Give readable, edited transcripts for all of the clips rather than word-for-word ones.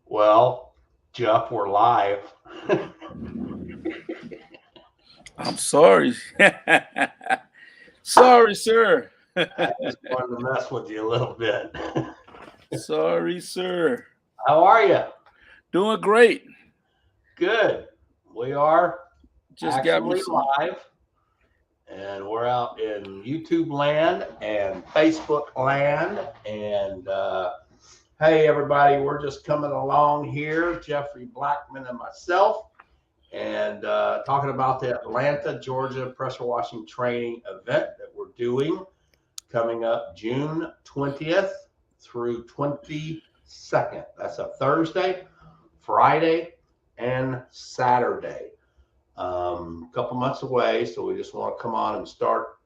Well, Jeff, we're live. I'm sorry. Sorry, sir. I just wanted to mess with you a little bit. Sorry, sir. How are you? Doing great. Good. We are Just got me actually some. live, and we're out in YouTube land and Facebook land. And hey, everybody, we're just coming along here, Jeffrey Blackman and myself, and talking about the Atlanta, Georgia pressure washing training event that we're doing coming up June 20th through 22nd. That's a Thursday, Friday, and Saturday. A couple months away, so we just want to come on and start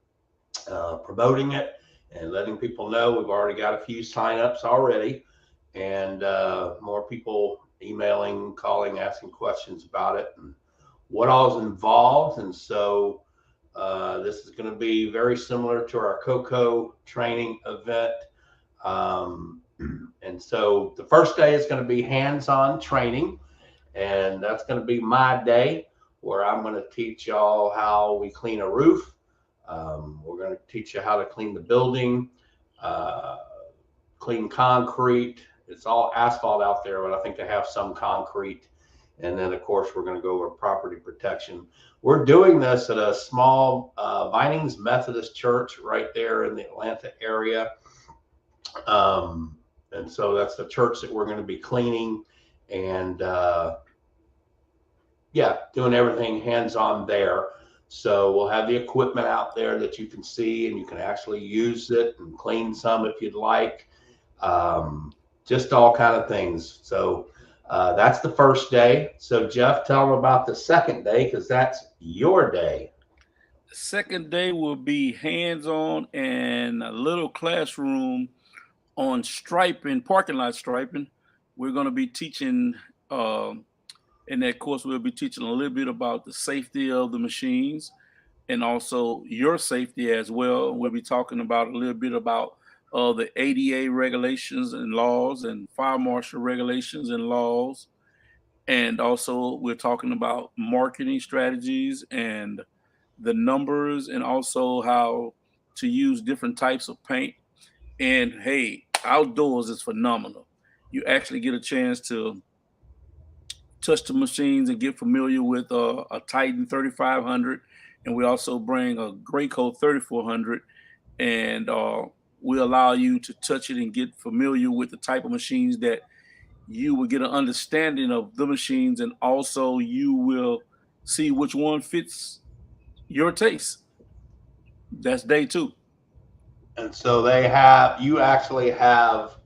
promoting it and letting people know. We've already got a few signups already, and more people emailing, calling, asking questions about it and what all's involved. And so this is going to be very similar to our COCO training event. Um, and so the first day is going to be hands-on training, and that's going to be my day where I'm going to teach y'all how we clean a roof. We're going to teach you how to clean the building, uh, clean concrete. It's all asphalt out there, but I think they have some concrete. And then, of course, we're going to go over property protection. We're doing this at a small Vinings Methodist Church right there in the Atlanta area. Um, and so that's the church that we're going to be cleaning and, yeah, doing everything hands on there. So we'll have the equipment out there that you can see and you can actually use it and clean some if you'd like. Um, just all kind of things. So that's the first day. So Jeff, tell them about the second day because that's your day. Second day will be hands-on and a little classroom on striping, parking lot striping. We're going to be teaching, in that course, we'll be teaching a little bit about the safety of the machines and also your safety as well. We'll be talking about a little bit about the ADA regulations and laws and fire marshal regulations and laws. And also, we're talking about marketing strategies and the numbers, and also how to use different types of paint. And hey, outdoors is phenomenal. You actually get a chance to touch the machines and get familiar with a Titan 3500. And we also bring a Graco 3400, and we allow you to touch it and get familiar with the type of machines that you will get an understanding of the machines, and also you will see which one fits your taste. That's day two. And so you actually have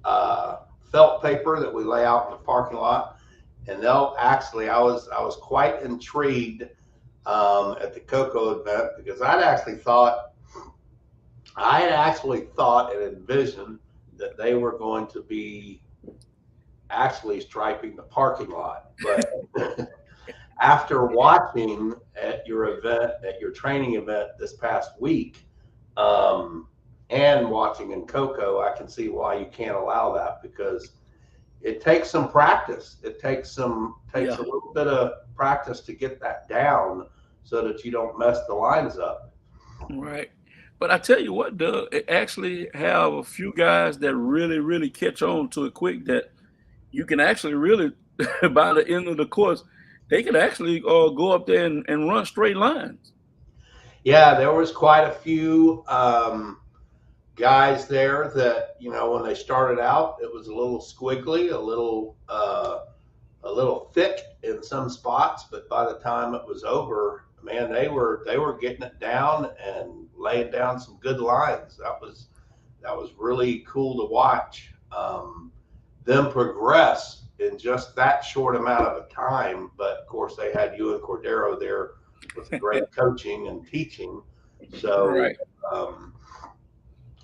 felt paper that we lay out in the parking lot. And they'll actually, I was quite intrigued at the Coco event because I had actually thought and envisioned that they were going to be actually striping the parking lot. But after watching at your training event this past week, um, and watching in Coco, I can see why you can't allow that because it takes some practice. It takes Yeah, a little bit of practice to get that down so that you don't mess the lines up. right. But I tell you what, Doug, it actually have a few guys that really, really catch on to it quick. That you can actually really, by the end of the course, they can actually go up there and run straight lines. Yeah, there was quite a few guys there that when they started out, it was a little squiggly, a little thick in some spots, but by the time it was over, man, they were getting it down and laying down some good lines. That was really cool to watch them progress in just that short amount of a time. But of course, they had you and Cordero there with great coaching and teaching. So, Right. um,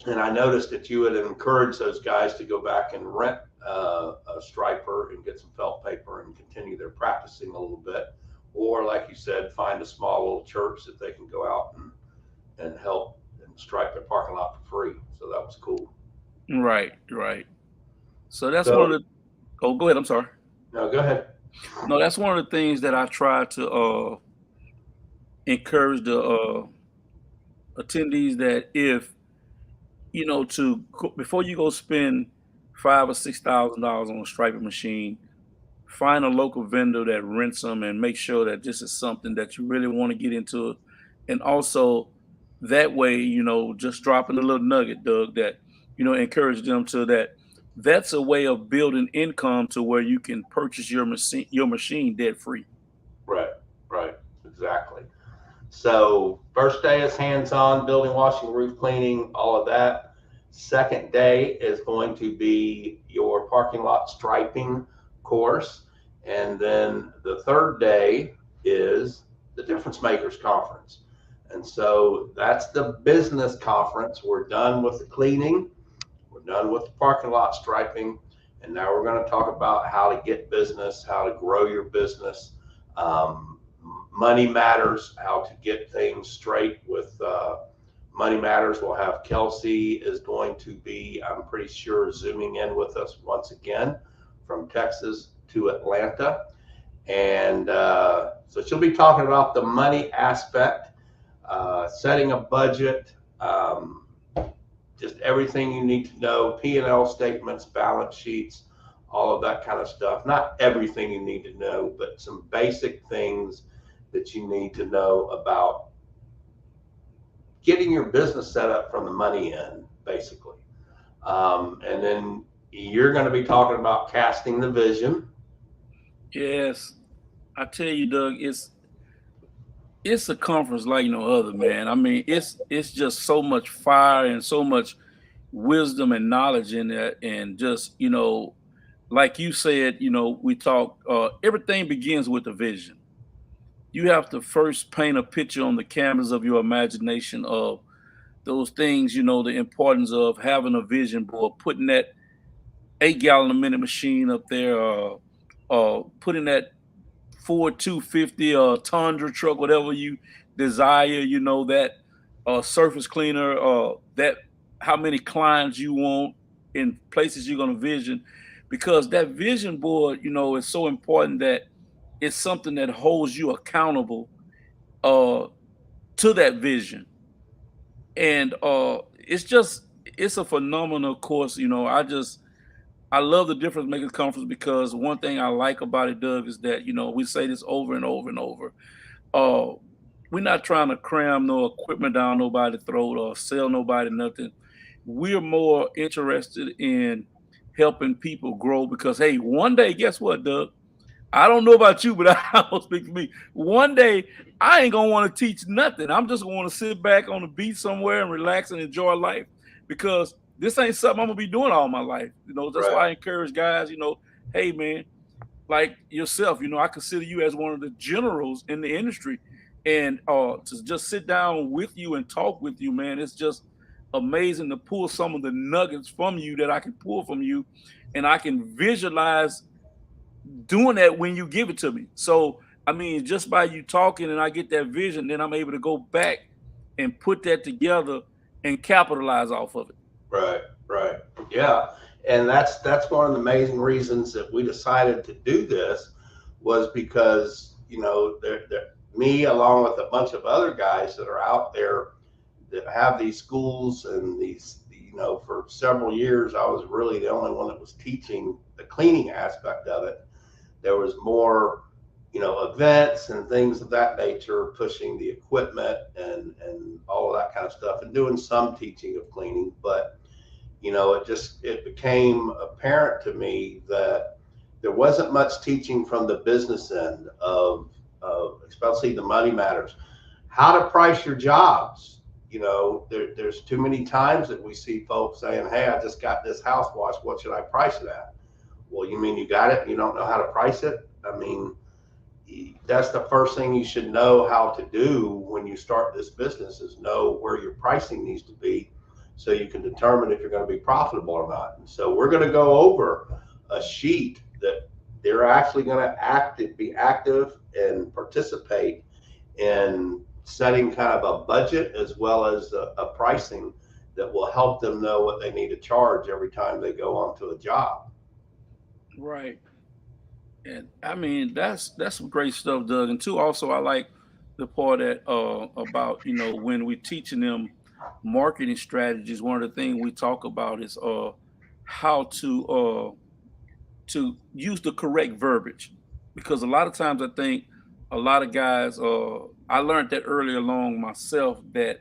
and I noticed that you had encouraged those guys to go back and rent a striper and get some felt paper and continue their practicing a little bit. Or, like you said, find a small little church that they can go out and help and stripe their parking lot for free. So that was cool. Right. Right. So that's one So, of the. Oh, go ahead. I'm sorry. No, go ahead. No, that's one of the things that I try to encourage the attendees, that if before you go spend $5,000 or $6,000 on a striping machine, find a local vendor that rents them and make sure that this is something that you really want to get into. And also that way, just dropping a little nugget, Doug, that, encourage them to that's a way of building income to where you can purchase your machine debt free. Right, right, exactly. So first day is hands-on, building, washing, roof cleaning, all of that. Second day is going to be your parking lot striping course. And then the third day is the Difference Makers Conference. And so that's the business conference. We're done with the cleaning. We're done with the parking lot striping. And now we're going to talk about how to get business, how to grow your business. Money Matters, how to get things straight with Money Matters. We'll have Kelsey is going to be, I'm pretty sure, zooming in with us once again from Texas to Atlanta. And so she'll be talking about the money aspect, setting a budget, just everything you need to know, P&L statements, balance sheets, all of that kind of stuff. Not everything you need to know, but some basic things that you need to know about getting your business set up from the money end, basically. And then you're going to be talking about casting the vision. Yes, I tell you, Doug, it's a conference like no other, man. I mean, it's just so much fire and so much wisdom and knowledge in it, and just like you said, we talk. Everything begins with a vision. You have to first paint a picture on the canvas of your imagination of those things, the importance of having a vision board, putting that 8 gallon a minute machine up there, putting that Ford 250 Tundra truck, whatever you desire, that surface cleaner, that how many clients you want in places you're going to vision, because that vision board, is so important, that it's something that holds you accountable to that vision. And it's a phenomenal course. I love the Difference Makers Conference, because one thing I like about it, Doug, is that, we say this over and over and over. We're not trying to cram no equipment down nobody's throat or sell nobody nothing. We're more interested in helping people grow, because, hey, one day, guess what, Doug? I don't know about you, but I don't speak for me. One day, I ain't gonna want to teach nothing. I'm just gonna want to sit back on the beach somewhere and relax and enjoy life, because this ain't something I'm gonna be doing all my life. That's why I encourage guys. Hey man, like yourself. I consider you as one of the generals in the industry, and to just sit down with you and talk with you, man, it's just amazing to pull some of the nuggets from you that I can pull from you, and I can visualize doing that when you give it to me. So, I mean, just by you talking and I get that vision, then I'm able to go back and put that together and capitalize off of it. Right, right. Yeah. And that's one of the amazing reasons that we decided to do this, was because, me along with a bunch of other guys that are out there that have these schools and these, for several years, I was really the only one that was teaching the cleaning aspect of it. There was more, events and things of that nature, pushing the equipment and all of that kind of stuff, and doing some teaching of cleaning. But, it became apparent to me that there wasn't much teaching from the business end of especially the Money Matters, how to price your jobs. There's too many times that we see folks saying, hey, I just got this house washed, what should I price it at? Well, you mean you got it and you don't know how to price it? I mean, that's the first thing you should know how to do when you start this business, is know where your pricing needs to be, so you can determine if you're going to be profitable or not. And so we're going to go over a sheet that they're actually going to be active and participate in setting kind of a budget, as well as a pricing that will help them know what they need to charge every time they go onto a job. Right. And I mean, that's some great stuff, Doug. And two, also I like the part that about, you know, when we're teaching them marketing strategies, one of the things we talk about is how to use the correct verbiage. Because a lot of times I think a lot of guys I learned that early along myself, that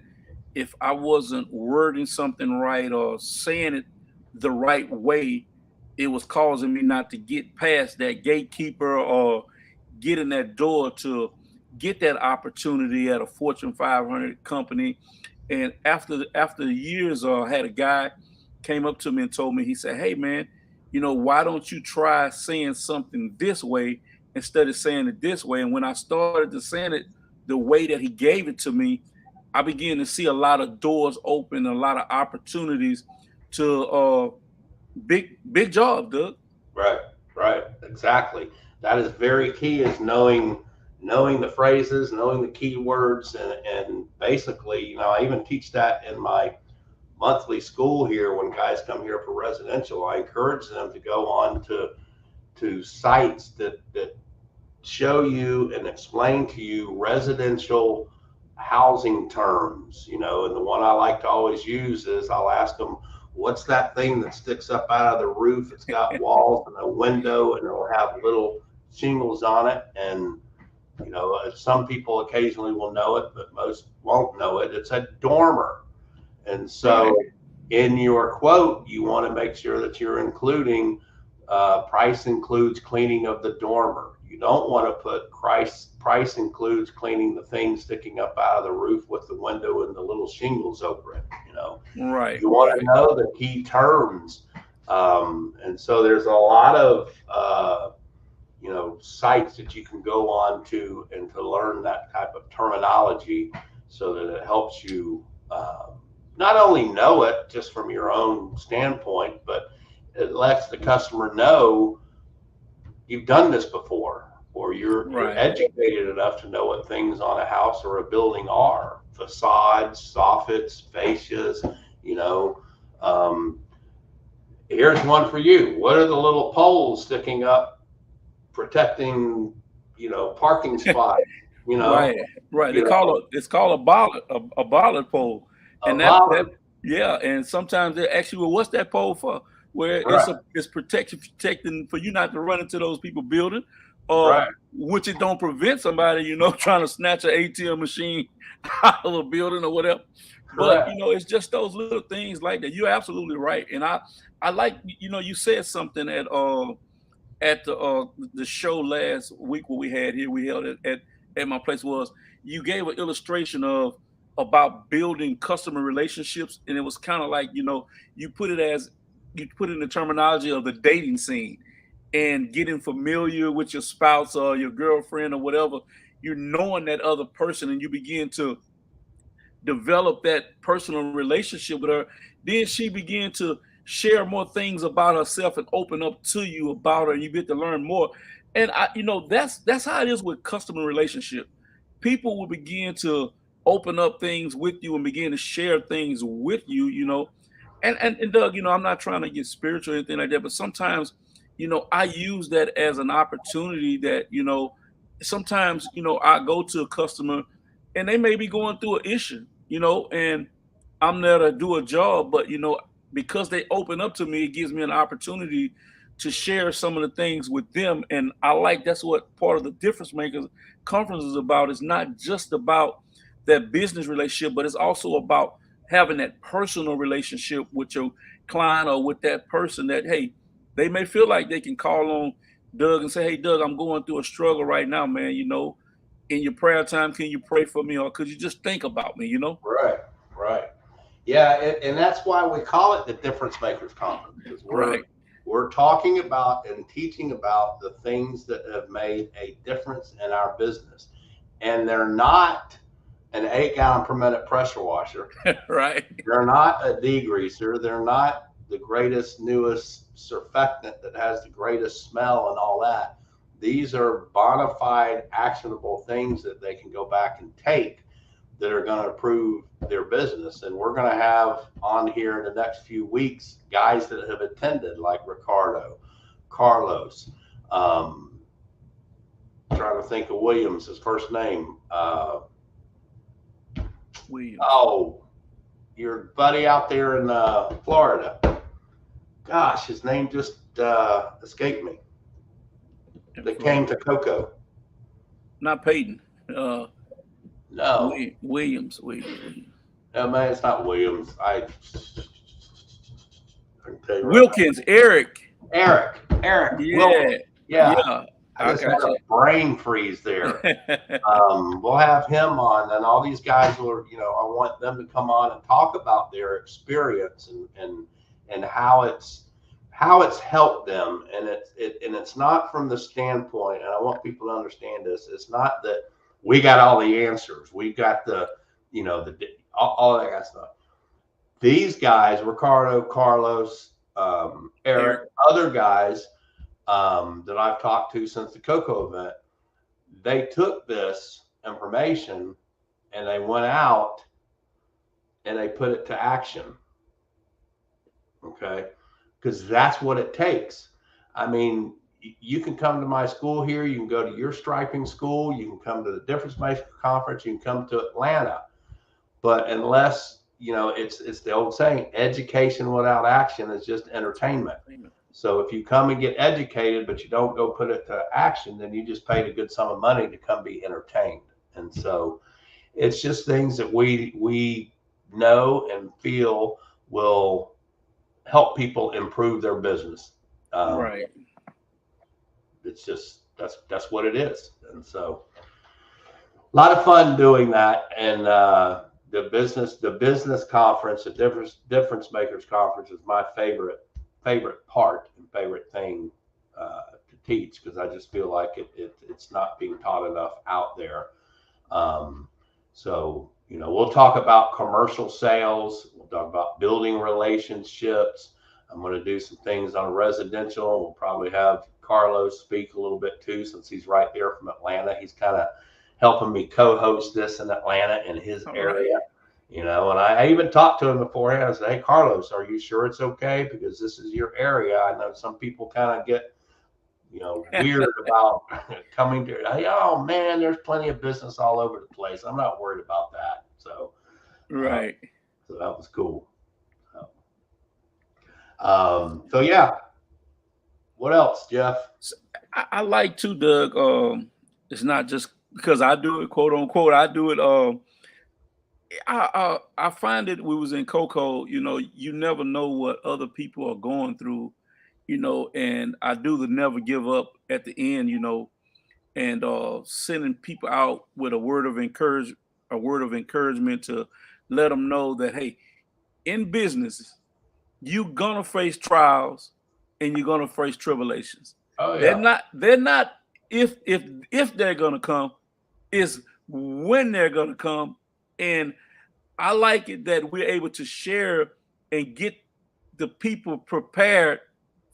if I wasn't wording something right or saying it the right way, it was causing me not to get past that gatekeeper or get in that door to get that opportunity at a Fortune 500 company. And after years, had a guy came up to me and told me, he said, "Hey man, you know, why don't you try saying something this way instead of saying it this way?" And when I started to saying it the way that he gave it to me, I began to see a lot of doors open, a lot of opportunities to big job, Doug. Right, right, exactly. That is very key, is knowing the phrases, knowing the keywords, and basically, you know, I even teach that in my monthly school here. When guys come here for residential, I encourage them to go on to sites that show you and explain to you residential housing terms, you know. And the one I like to always use is, I'll ask them, what's that thing that sticks up out of the roof? It's got walls and a window and it'll have little shingles on it. And, you know, some people occasionally will know it, but most won't know it. It's a dormer. And so Right. in your quote, you want to make sure that you're including price includes cleaning of the dormer. You don't want to put price includes cleaning the thing sticking up out of the roof with the window and the little shingles over it. You know, Right. you want to Right. know the key terms. And so there's a lot of you know, sites that you can go on to and to learn that type of terminology, so that it helps you not only know it just from your own standpoint, but it lets the customer know you've done this before, or you're Right. educated enough to know what things on a house or a building are: facades, soffits, fascias. You know, um, here's one for you. What are the little poles sticking up protecting, you know, parking spots? You know, Right. Right. you know, It's called a bollard, a bollard pole. And that about yeah, and sometimes they ask you, well, what's that pole for? Where right, it's protecting for you not to run into those people building, or right, which it don't prevent somebody, you know, trying to snatch an ATM machine out of a building or whatever. But correct. you know, it's just those little things like that. You're absolutely right. And I like, you know, you said something at the show last week what we had here, we held it at my place, was you gave an illustration of about building customer relationships, and it was kind of like, you know, you put it as you put it in the terminology of the dating scene and getting familiar with your spouse or your girlfriend or whatever. You're knowing that other person and you begin to develop that personal relationship with her. Then she began to share more things about herself and open up to you about her, and you get to learn more. And you know, that's how it is with customer relationship. People will begin to open up things with you and begin to share things with you, you know. And Doug, you know, I'm not trying to get spiritual or anything like that, but sometimes, you know, I use that as an opportunity that, you know, sometimes, you know, I go to a customer and they may be going through an issue, you know, and I'm there to do a job, but you know, because they open up to me, it gives me an opportunity to share some of the things with them. And I like that's what part of the difference makers conference is about. It's not just about that business relationship, but it's also about having that personal relationship with your client or with that person that, hey, they may feel like they can call on Doug and say, "Hey Doug, I'm going through a struggle right now, man. You know, in your prayer time, can you pray for me, or could you just think about me?" You know? Right, right. Yeah, and that's why we call it the Difference Makers Conference, because Right. we're talking about and teaching about the things that have made a difference in our business, and they're not an 8 gallon per minute pressure washer. Right. They're not a degreaser. They're not the greatest, newest surfactant that has the greatest smell and all that. These are bona fide, actionable things that they can go back and take, that are going to improve their business. And we're going to have on here in the next few weeks guys that have attended, like Ricardo, Carlos, trying to think of Williams, his first name. Williams. Oh, your buddy out there in Florida. Gosh, his name just escaped me. That came to Coco. Not Peyton. No. Williams. No, man, it's not Williams. I can tell you Wilkins, right. Eric. Yeah. Wilkins. Yeah. I just had a brain freeze there. We'll have him on, and all these guys will, I want them to come on and talk about their experience and how it's helped them. And it's not from the standpoint, and I want people to understand this. It's not that we got all the answers. We got all that kind of stuff. These guys, Ricardo, Carlos, Eric, other guys that I've talked to since the Coco event, they took this information and they went out and they put it to action. Okay. Because that's what it takes. I mean, you can come to my school here. You can go to your striping school. You can come to the Difference Maker Conference. You can come to Atlanta. But unless, it's the old saying, education without action is just entertainment. So if you come and get educated, but you don't go put it to action, then you just paid a good sum of money to come be entertained. And so it's just things that we know and feel will help people improve their business. Right. It's just, that's what it is. And so a lot of fun doing that. And the business conference, the Difference Makers Conference is my favorite part and favorite thing to teach, because I just feel like it's not being taught enough out there. So, we'll talk about commercial sales. We'll talk about building relationships. I'm going to do some things on residential. We'll probably have Carlos speak a little bit too, since he's right there from Atlanta. He's kind of helping me co-host this in Atlanta in his area. And I even talked to him beforehand. I said, hey, Carlos, are you sure it's okay? Because this is your area. I know some people kind of get, weird about coming to, oh man, there's plenty of business all over the place. I'm not worried about that. So, right. So that was cool. So yeah. What else, Jeff? I like too, Doug. It's not just because I do it, quote unquote. I do it. I find it. We was in Coco. You never know what other people are going through. And I do the never give up at the end. And sending people out with a word of encouragement to let them know that, hey, in business, you're gonna face trials and you're gonna face tribulations. Oh, yeah. They're not if they're gonna come, it's when they're gonna come. And I like it that we're able to share and get the people prepared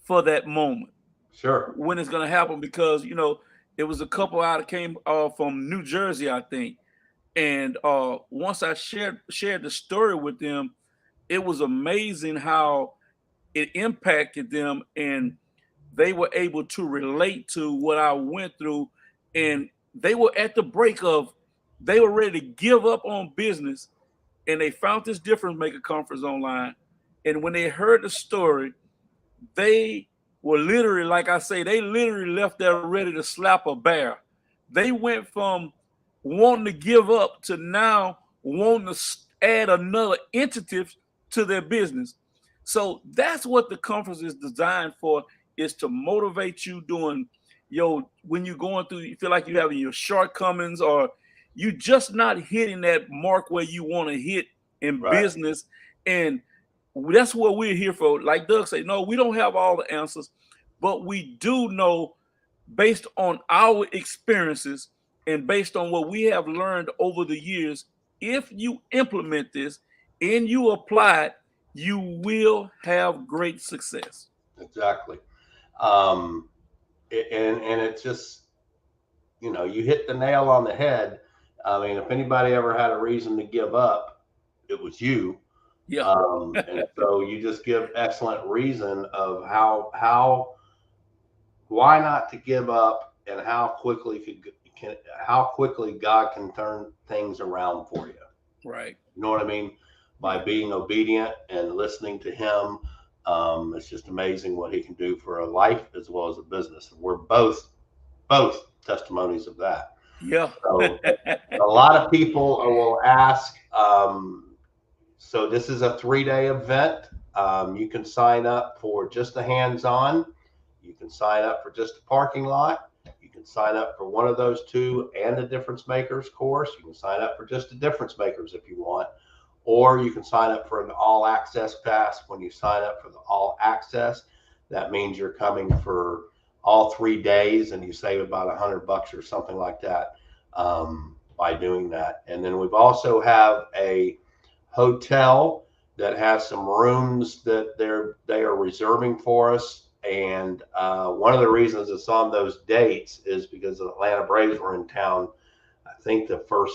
for that moment. Sure. When it's gonna happen, because it was a couple out that came from New Jersey, I think. And once I shared the story with them, it was amazing how it impacted them, and they were able to relate to what I went through. And they were at the break of, they were ready to give up on business, and they found this Difference Maker Conference online. And when they heard the story, they were literally, like I say, they literally left there ready to slap a bear. They went from wanting to give up to now wanting to add another entity to their business. So that's what the conference is designed for, is to motivate you doing, when you're going through, you feel like you're having your shortcomings, or you just not hitting that mark where you want to hit in business. And that's what we're here for. Like Doug said, no, we don't have all the answers, but we do know, based on our experiences and based on what we have learned over the years, if you implement this and you apply it, you will have great success. Exactly. And it's just, you hit the nail on the head. I mean, if anybody ever had a reason to give up, it was you. Yeah. And so you just give excellent reason of why not to give up and how quickly how quickly God can turn things around for you. Right. You know what I mean? By being obedient and listening to Him, it's just amazing what He can do for a life as well as a business. We're both testimonies of that. Yeah. So a lot of people will ask. So this is a 3-day event. You can sign up for just the hands-on. You can sign up for just the parking lot. You can sign up for one of those two and the difference makers course. You can sign up for just the difference makers if you want, or you can sign up for an all access pass. When you sign up for the all access, that means you're coming for all 3 days and you save about $100 or something like that by doing that. And then we've also have a hotel that has some rooms that they are reserving for us. And one of the reasons it's on those dates is because the Atlanta Braves were in town, I think the first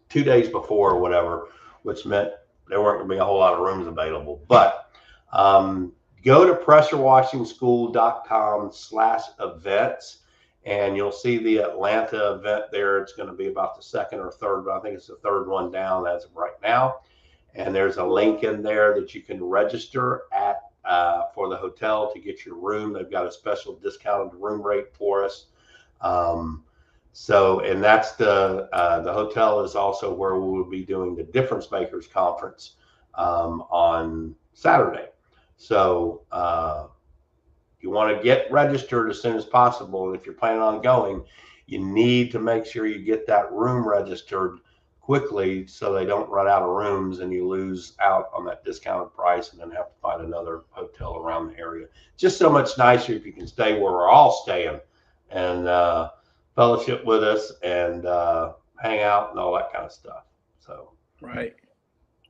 2 days before or whatever, which meant there weren't going to be a whole lot of rooms available. But go to pressurewashingskool.com/events, and you'll see the Atlanta event there. It's going to be about the second or third, but I think it's the third one down as of right now. And there's a link in there that you can register at for the hotel to get your room. They've got a special discounted room rate for us. So, and that's the hotel is also where we will be doing the Difference Makers Conference on Saturday. So you want to get registered as soon as possible. If you're planning on going, you need to make sure you get that room registered quickly so they don't run out of rooms and you lose out on that discounted price and then have to find another hotel around the area. Just so much nicer if you can stay where we're all staying and fellowship with us and hang out and all that kind of stuff. So right.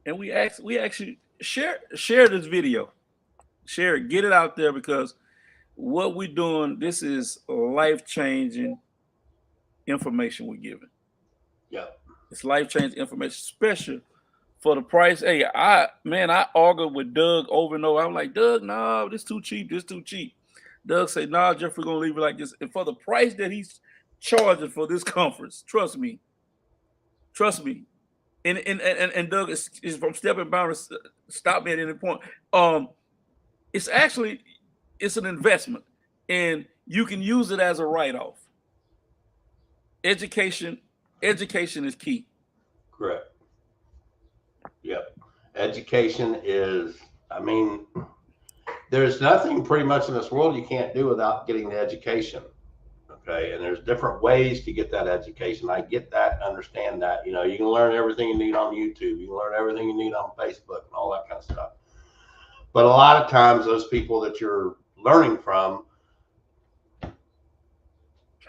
And we actually share this video. Share it, get it out there, because what we're doing, this is life-changing information we're giving. Yeah. It's life-changing information, especially for the price. Hey, I argued with Doug over and over. I'm like, Doug, no, this too cheap. This too cheap. Doug said, nah, Jeff, we're gonna leave it like this. And for the price that he's charging for this conference, trust me. And Doug is from stepping boundaries. Stop me at any point. It's an investment, and you can use it as a write-off. Education is key. Correct. Yep. Education is, I mean, there's nothing pretty much in this world you can't do without getting the education. Okay. And there's different ways to get that education. I get that, understand that. You know, you can learn everything you need on YouTube. You can learn everything you need on Facebook and all that kind of stuff. But a lot of times those people that you're learning from,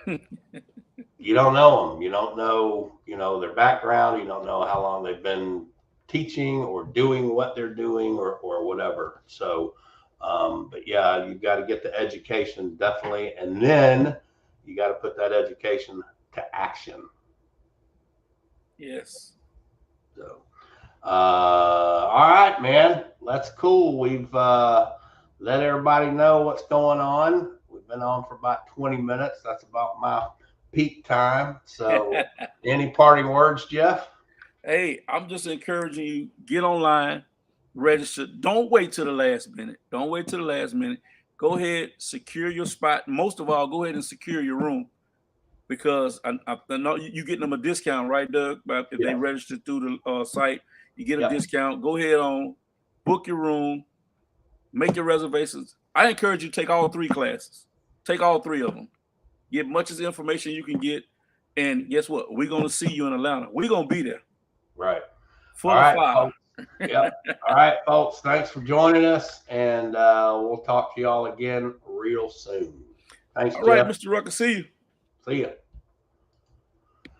you don't know them. You don't know, their background. You don't know how long they've been teaching or doing what they're doing or whatever. So, but yeah, you've got to get the education definitely. And then you got to put that education to action. Yes. So, all right, man, that's cool. We've let everybody know what's going on. We've been on for about 20 minutes. That's about my peak time. So any parting words, Jeff? Hey, I'm just encouraging you, get online, register. Don't wait till the last minute. Go ahead, secure your spot. Most of all, go ahead and secure your room, because I know you're getting them a discount, right, Doug? But if they register through the site, you get a discount. Go ahead on, book your room, make your reservations. I encourage you to take all 3 classes. Take all 3 of them. Get much as information you can get. And guess what? We're going to see you in Atlanta. We're going to be there. Right. Full of fire. Yep. All right, folks. Thanks for joining us. And we'll talk to y'all again real soon. Thanks, all right, Jeff. Mr. Rucker. See you. See ya.